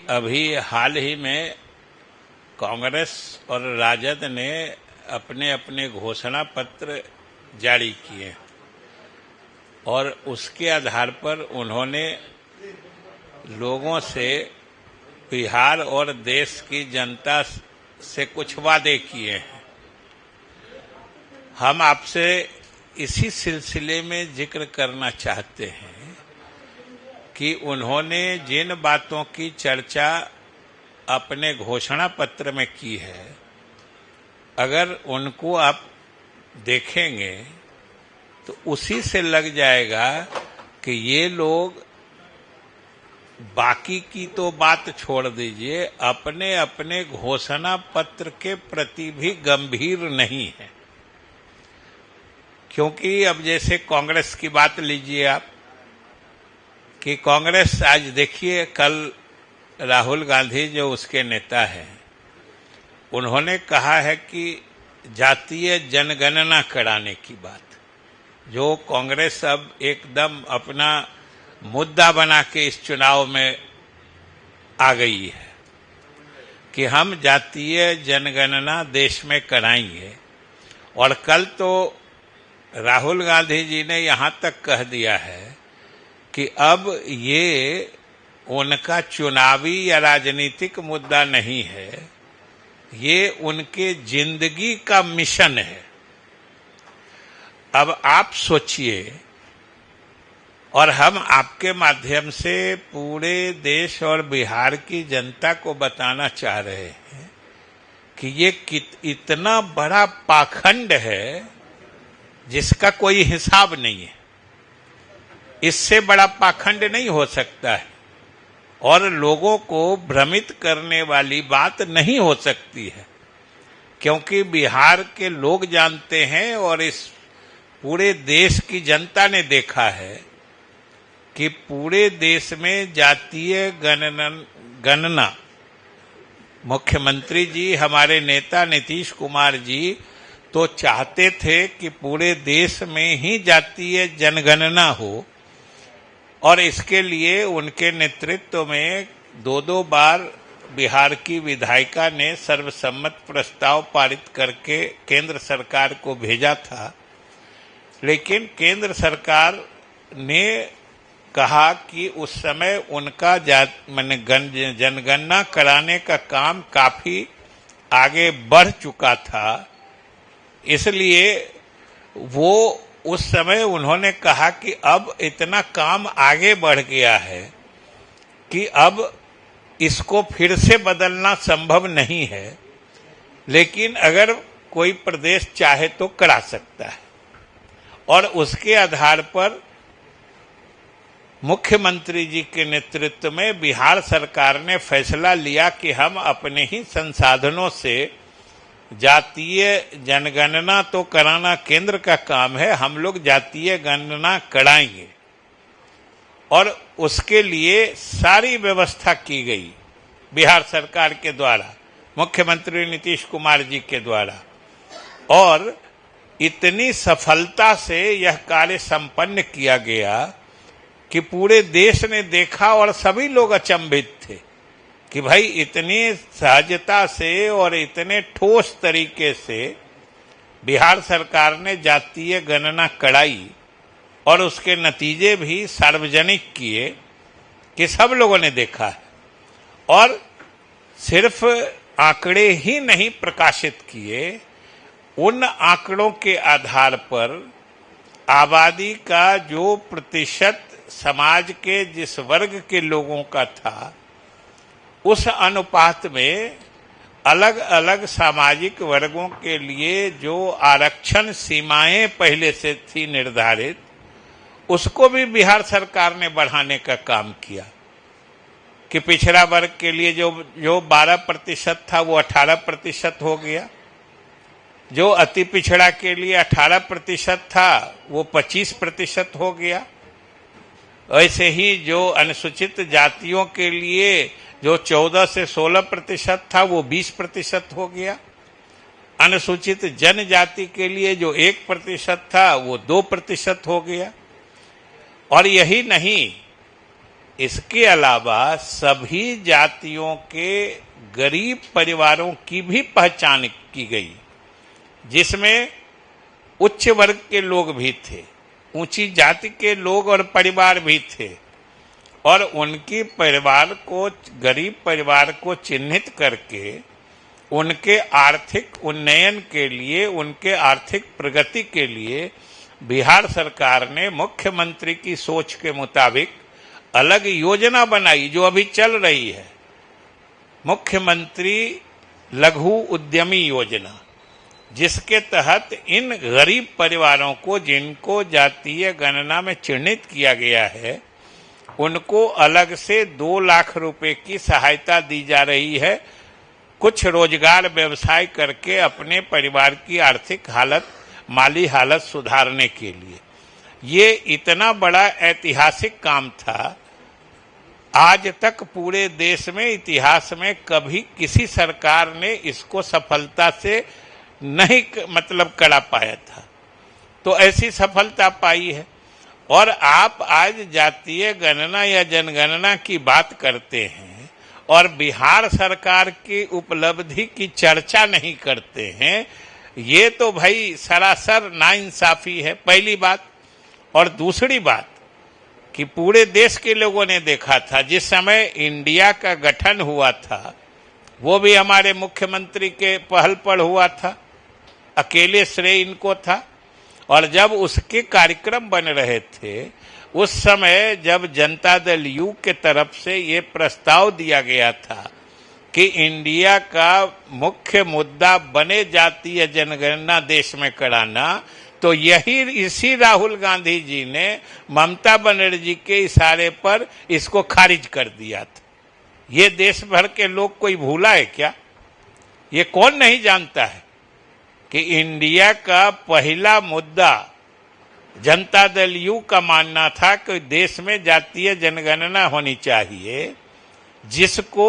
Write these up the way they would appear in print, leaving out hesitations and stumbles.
अभी हाल ही में कांग्रेस और राजद ने अपने अपने घोषणा पत्र जारी किए और उसके आधार पर उन्होंने लोगों से बिहार और देश की जनता से कुछ वादे किए हैं। हम आपसे इसी सिलसिले में जिक्र करना चाहते हैं कि उन्होंने जिन बातों की चर्चा अपने घोषणा पत्र में की है, अगर उनको आप देखेंगे तो उसी से लग जाएगा कि ये लोग बाकी की तो बात छोड़ दीजिए, अपने अपने घोषणा पत्र के प्रति भी गंभीर नहीं है। क्योंकि अब जैसे कांग्रेस की बात लीजिए आप, कि कांग्रेस आज देखिए, कल राहुल गांधी जो उसके नेता हैं, उन्होंने कहा है कि जातीय जनगणना कराने की बात, जो कांग्रेस अब एकदम अपना मुद्दा बना के इस चुनाव में आ गई है कि हम जातीय जनगणना देश में कराएंगे। और कल तो राहुल गांधी जी ने यहाँ तक कह दिया है कि अब ये उनका चुनावी या राजनीतिक मुद्दा नहीं है, ये उनके जिंदगी का मिशन है। अब आप सोचिए, और हम आपके माध्यम से पूरे देश और बिहार की जनता को बताना चाह रहे हैं कि ये इतना बड़ा पाखंड है जिसका कोई हिसाब नहीं है। इससे बड़ा पाखंड नहीं हो सकता है और लोगों को भ्रमित करने वाली बात नहीं हो सकती है, क्योंकि बिहार के लोग जानते हैं और इस पूरे देश की जनता ने देखा है कि पूरे देश में जातीय गणना मुख्यमंत्री जी, हमारे नेता नीतीश कुमार जी तो चाहते थे कि पूरे देश में ही जातीय जनगणना हो, और इसके लिए उनके नेतृत्व में दो बार बिहार की विधायिका ने सर्वसम्मत प्रस्ताव पारित करके केंद्र सरकार को भेजा था। लेकिन केंद्र सरकार ने कहा कि उस समय उनका जनगणना कराने का काम काफी आगे बढ़ चुका था, इसलिए वो उस समय उन्होंने कहा कि अब इतना काम आगे बढ़ गया है कि अब इसको फिर से बदलना संभव नहीं है, लेकिन अगर कोई प्रदेश चाहे तो करा सकता है। और उसके आधार पर मुख्यमंत्री जी के नेतृत्व में बिहार सरकार ने फैसला लिया कि हम अपने ही संसाधनों से जातीय जनगणना तो कराना केंद्र का काम है, हम लोग जातीय गणना कराएंगे। और उसके लिए सारी व्यवस्था की गई बिहार सरकार के द्वारा, मुख्यमंत्री नीतीश कुमार जी के द्वारा, और इतनी सफलता से यह कार्य संपन्न किया गया कि पूरे देश ने देखा और सभी लोग अचंभित थे कि भाई इतनी सहजता से और इतने ठोस तरीके से बिहार सरकार ने जातीय गणना कराई और उसके नतीजे भी सार्वजनिक किए कि सब लोगों ने देखा है। और सिर्फ आंकड़े ही नहीं प्रकाशित किए, उन आंकड़ों के आधार पर आबादी का जो प्रतिशत समाज के जिस वर्ग के लोगों का था, उस अनुपात में अलग अलग सामाजिक वर्गों के लिए जो आरक्षण सीमाएं पहले से थी निर्धारित, उसको भी बिहार सरकार ने बढ़ाने का काम किया कि पिछड़ा वर्ग के लिए जो 12% था वो 18% हो गया, जो अति पिछड़ा के लिए 18% था वो 25% हो गया। ऐसे ही जो अनुसूचित जातियों के लिए जो 14 से 16% था वो 20% हो गया। अनुसूचित जनजाति के लिए जो 1% था वो 2% हो गया। और यही नहीं, इसके अलावा सभी जातियों के गरीब परिवारों की भी पहचान की गई, जिसमें उच्च वर्ग के लोग भी थे, ऊंची जाति के लोग और परिवार भी थे, और उनकी परिवार को, गरीब परिवार को चिन्हित करके उनके आर्थिक उन्नयन के लिए, उनके आर्थिक प्रगति के लिए बिहार सरकार ने मुख्यमंत्री की सोच के मुताबिक अलग योजना बनाई, जो अभी चल रही है, मुख्यमंत्री लघु उद्यमी योजना, जिसके तहत इन गरीब परिवारों को, जिनको जातीय गणना में चिन्हित किया गया है, उनको अलग से 2 लाख रुपए की सहायता दी जा रही है, कुछ रोजगार व्यवसाय करके अपने परिवार की आर्थिक हालत, माली हालत सुधारने के लिए। ये इतना बड़ा ऐतिहासिक काम था, आज तक पूरे देश में, इतिहास में कभी किसी सरकार ने इसको सफलता से नहीं करा पाया था, तो ऐसी सफलता पाई है। और आप आज जातीय गणना या जनगणना की बात करते हैं और बिहार सरकार की उपलब्धि की चर्चा नहीं करते हैं, ये तो भाई सरासर नाइंसाफी है, पहली बात। और दूसरी बात कि पूरे देश के लोगों ने देखा था, जिस समय इंडिया का गठन हुआ था वो भी हमारे मुख्यमंत्री के पहल पर हुआ था, अकेले श्रेय इनको था। और जब उसके कार्यक्रम बन रहे थे, उस समय जब जनता दल यू के तरफ से ये प्रस्ताव दिया गया था कि इंडिया का मुख्य मुद्दा बने जातीय जनगणना देश में कराना, तो इसी राहुल गांधी जी ने ममता बनर्जी के इशारे पर इसको खारिज कर दिया था। ये देश भर के लोग कोई भूला है क्या? ये कौन नहीं जानता है कि इंडिया का पहला मुद्दा जनता दल यू का मानना था कि देश में जातीय जनगणना होनी चाहिए, जिसको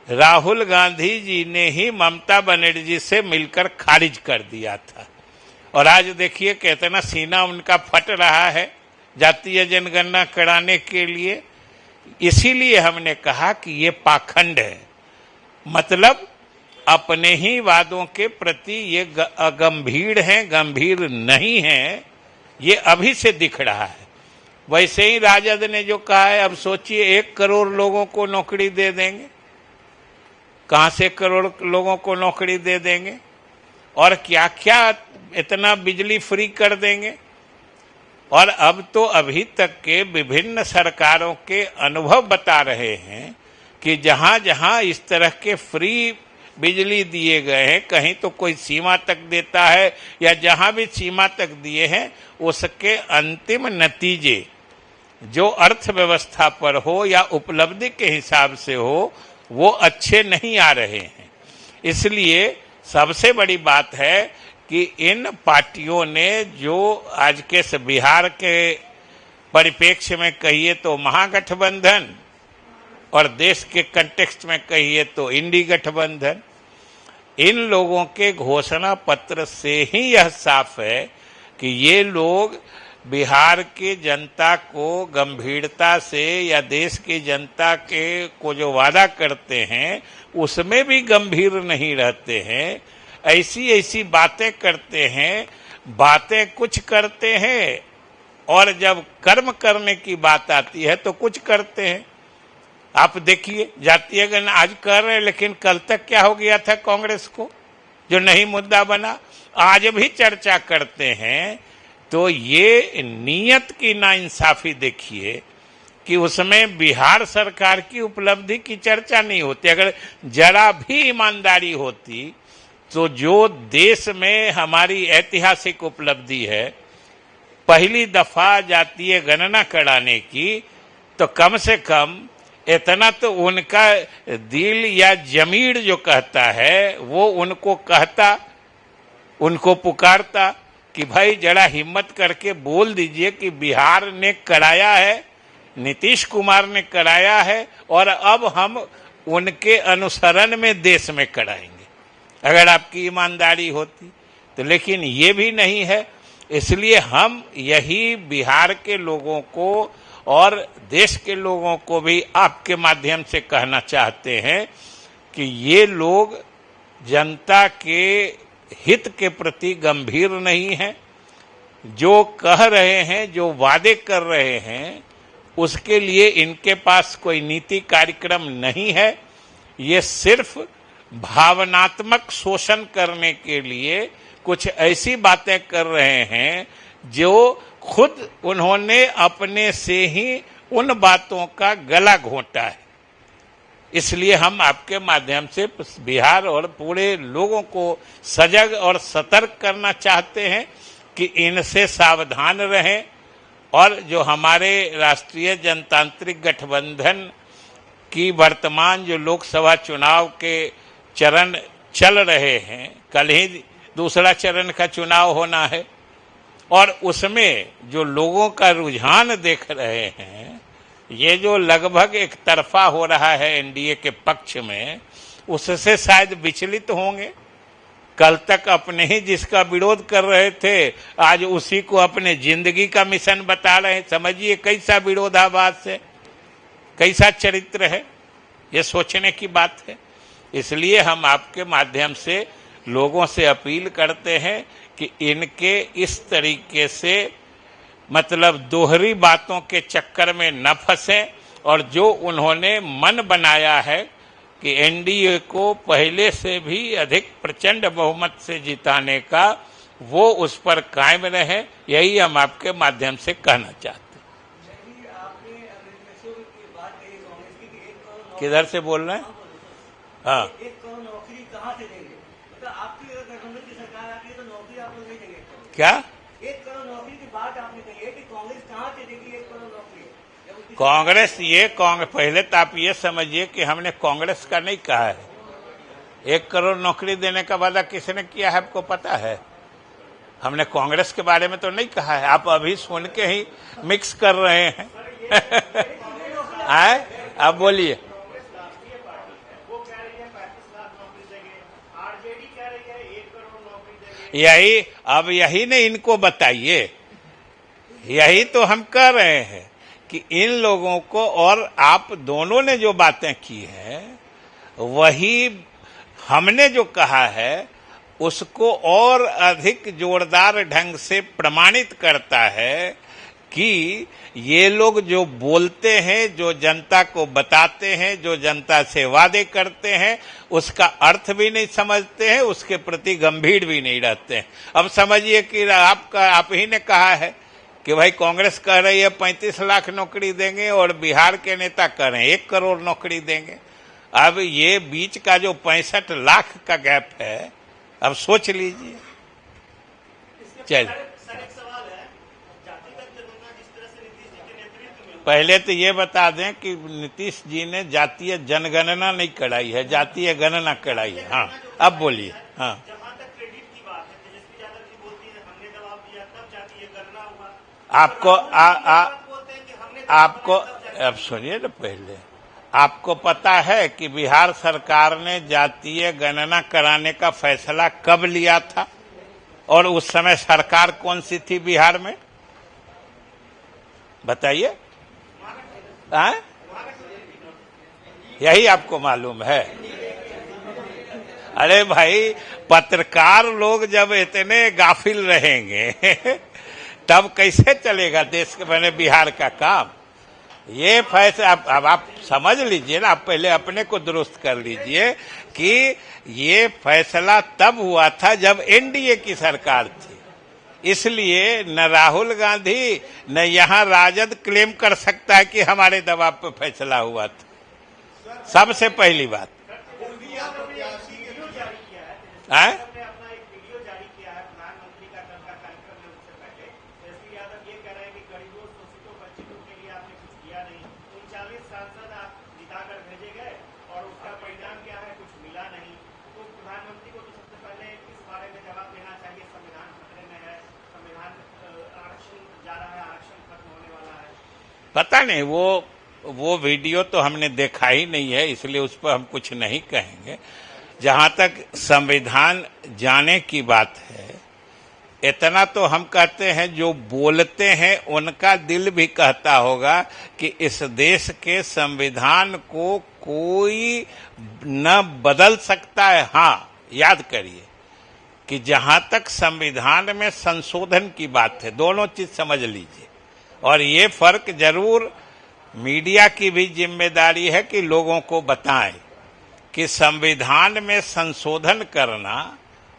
राहुल गांधी जी ने ही ममता बनर्जी से मिलकर खारिज कर दिया था। और आज देखिए कितना सीना उनका फट रहा है जातीय जनगणना कराने के लिए। इसीलिए हमने कहा कि ये पाखंड है, मतलब अपने ही वादों के प्रति ये गंभीर हैं, गंभीर नहीं हैं, ये अभी से दिख रहा है। वैसे ही राजद ने जो कहा है, अब सोचिए 1 करोड़ लोगों को नौकरी दे देंगे, कहां से करोड़ लोगों को नौकरी दे देंगे, और क्या क्या इतना बिजली फ्री कर देंगे। और अब तो अभी तक के विभिन्न सरकारों के अनुभव बता रहे हैं कि जहां जहां इस तरह के फ्री बिजली दिए गए हैं, कहीं तो कोई सीमा तक देता है, या जहां भी सीमा तक दिए हैं, उसके अंतिम नतीजे जो अर्थव्यवस्था पर हो या उपलब्धि के हिसाब से हो, वो अच्छे नहीं आ रहे हैं। इसलिए सबसे बड़ी बात है कि इन पार्टियों ने जो आज के बिहार के परिप्रेक्ष्य में कहिए तो महागठबंधन, और देश के कंटेक्स्ट में कहिए तो इंडी गठबंधन, इन लोगों के घोषणा पत्र से ही यह साफ है कि ये लोग बिहार की जनता को गंभीरता से, या देश की जनता के को जो वादा करते हैं उसमें भी गंभीर नहीं रहते हैं। ऐसी ऐसी बातें करते हैं, बातें कुछ करते हैं, और जब कर्म करने की बात आती है तो कुछ करते हैं। आप देखिए जातीय गणना आज कर रहे हैं, लेकिन कल तक क्या हो गया था कांग्रेस को, जो नहीं मुद्दा बना, आज भी चर्चा करते हैं। तो ये नीयत की नाइंसाफी देखिए कि उसमें बिहार सरकार की उपलब्धि की चर्चा नहीं होती। अगर जरा भी ईमानदारी होती तो जो देश में हमारी ऐतिहासिक उपलब्धि है, पहली दफा जातीय गणना कराने की, तो कम से कम इतना तो उनका दिल या जमीर जो कहता है वो उनको कहता, उनको पुकारता कि भाई जरा हिम्मत करके बोल दीजिए कि बिहार ने कराया है, नीतीश कुमार ने कराया है, और अब हम उनके अनुसरण में देश में कराएंगे, अगर आपकी ईमानदारी होती तो। लेकिन ये भी नहीं है। इसलिए हम यही बिहार के लोगों को और देश के लोगों को भी आपके माध्यम से कहना चाहते हैं कि ये लोग जनता के हित के प्रति गंभीर नहीं हैं। जो कह रहे हैं, जो वादे कर रहे हैं, उसके लिए इनके पास कोई नीति कार्यक्रम नहीं है। ये सिर्फ भावनात्मक शोषण करने के लिए कुछ ऐसी बातें कर रहे हैं जो खुद उन्होंने अपने से ही उन बातों का गला घोंटा है। इसलिए हम आपके माध्यम से बिहार और पूरे लोगों को सजग और सतर्क करना चाहते हैं कि इनसे सावधान रहें और जो हमारे राष्ट्रीय जनतांत्रिक गठबंधन की वर्तमान जो लोकसभा चुनाव के चरण चल रहे हैं, कल ही दूसरा चरण का चुनाव होना है और उसमें जो लोगों का रुझान देख रहे हैं, ये जो लगभग एक तरफा हो रहा है एनडीए के पक्ष में, उससे शायद विचलित होंगे। कल तक अपने ही जिसका विरोध कर रहे थे, आज उसी को अपने जिंदगी का मिशन बता रहे हैं। समझिए कैसा विरोधाभास है, कैसा चरित्र है, ये सोचने की बात है। इसलिए हम आपके माध्यम से लोगों से अपील करते हैं कि इनके इस तरीके से मतलब दोहरी बातों के चक्कर में न फंसें और जो उन्होंने मन बनाया है कि एनडीए को पहले से भी अधिक प्रचंड बहुमत से जिताने का, वो उस पर कायम रहे। यही हम आपके माध्यम से कहना चाहते हैं। किधर से बोल रहे हैं? हाँ, 1 करोड़ नौकरी कहाँ से देंगे? तो आपकी अगर गठबंधन की सरकार आती है तो नौकरी आप लोग नहीं देंगे क्या 1 करोड़ नौकरी की बात आपने कही है कि कांग्रेस कहाँ से देगी 1 करोड़ नौकरी? कांग्रेस पहले तो आप ये समझिए कि हमने कांग्रेस का नहीं कहा है। 1 करोड़ नौकरी देने का वादा किसने किया है आपको पता है? हमने कांग्रेस के बारे में तो नहीं कहा है। आप अभी सुन के ही मिक्स कर रहे हैं। आए आप बोलिए। यही नहीं इनको बताइए, यही तो हम कह रहे हैं कि इन लोगों को, और आप दोनों ने जो बातें की हैं वही हमने जो कहा है उसको और अधिक जोरदार ढंग से प्रमाणित करता है कि ये लोग जो बोलते हैं, जो जनता को बताते हैं, जो जनता से वादे करते हैं, उसका अर्थ भी नहीं समझते हैं, उसके प्रति गंभीर भी नहीं रहते हैं। अब समझिए कि आप ही ने कहा है कि भाई कांग्रेस कह रही है 35 लाख नौकरी देंगे और बिहार के नेता कह रहे हैं 1 करोड़ नौकरी देंगे। अब ये बीच का जो 65 लाख का गैप है, अब सोच लीजिए। चलिए, पहले तो ये बता दें कि नीतीश जी ने जातीय जनगणना नहीं कराई है, जातीय गणना कराई है। हाँ, अब बोलिए। हाँ, जहां तक क्रेडिट की बात है, तेजस्वी यादव जी बोलती है हमने जवाब दिया तब जातीय गणना हुआ। आपको अब सुनिए ना, पहले आपको पता है कि बिहार सरकार ने जातीय गणना कराने का फैसला कब लिया था और उस समय सरकार कौन सी थी बिहार में? बताइए। यही आपको मालूम है? अरे भाई, पत्रकार लोग जब इतने गाफिल रहेंगे तब कैसे चलेगा देश के बने बिहार का काम? ये फैसला अब आप समझ लीजिए ना, आप पहले अपने को दुरुस्त कर लीजिए कि ये फैसला तब हुआ था जब एनडीए की सरकार थी। इसलिए न राहुल गांधी न यहाँ राजद क्लेम कर सकता है कि हमारे दबाव पर फैसला हुआ था। सबसे पहली बात है, पता नहीं वो वीडियो तो हमने देखा ही नहीं है, इसलिए उस पर हम कुछ नहीं कहेंगे। जहां तक संविधान जाने की बात है इतना तो हम कहते हैं, जो बोलते हैं उनका दिल भी कहता होगा कि इस देश के संविधान को कोई न बदल सकता है। हाँ, याद करिए कि जहां तक संविधान में संशोधन की बात है, दोनों चीज समझ लीजिए। और ये फर्क जरूर मीडिया की भी जिम्मेदारी है कि लोगों को बताएं कि संविधान में संशोधन करना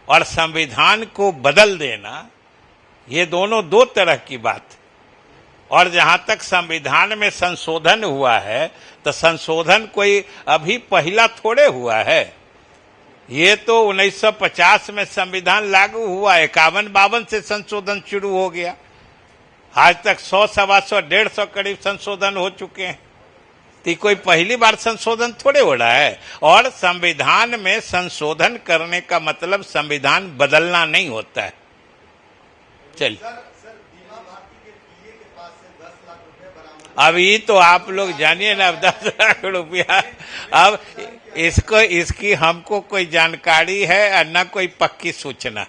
और संविधान को बदल देना, ये दोनों दो तरह की बात है। और जहां तक संविधान में संशोधन हुआ है, तो संशोधन कोई अभी पहला थोड़े हुआ है। ये तो 1950 में संविधान लागू हुआ, 51-52 से संशोधन शुरू हो गया। आज तक 100, 125, 150 करीब संशोधन हो चुके हैं। तो कोई पहली बार संशोधन थोड़े हो रहा है। और संविधान में संशोधन करने का मतलब संविधान बदलना नहीं होता है। चलिए, सर बीमा भारती के पीए के पास से 10 लाख रुपए बरामद। अब ये तो आप लोग जानिए ना, अब 10 लाख रुपया। अब इसकी हमको कोई जानकारी है और न कोई पक्की सूचना।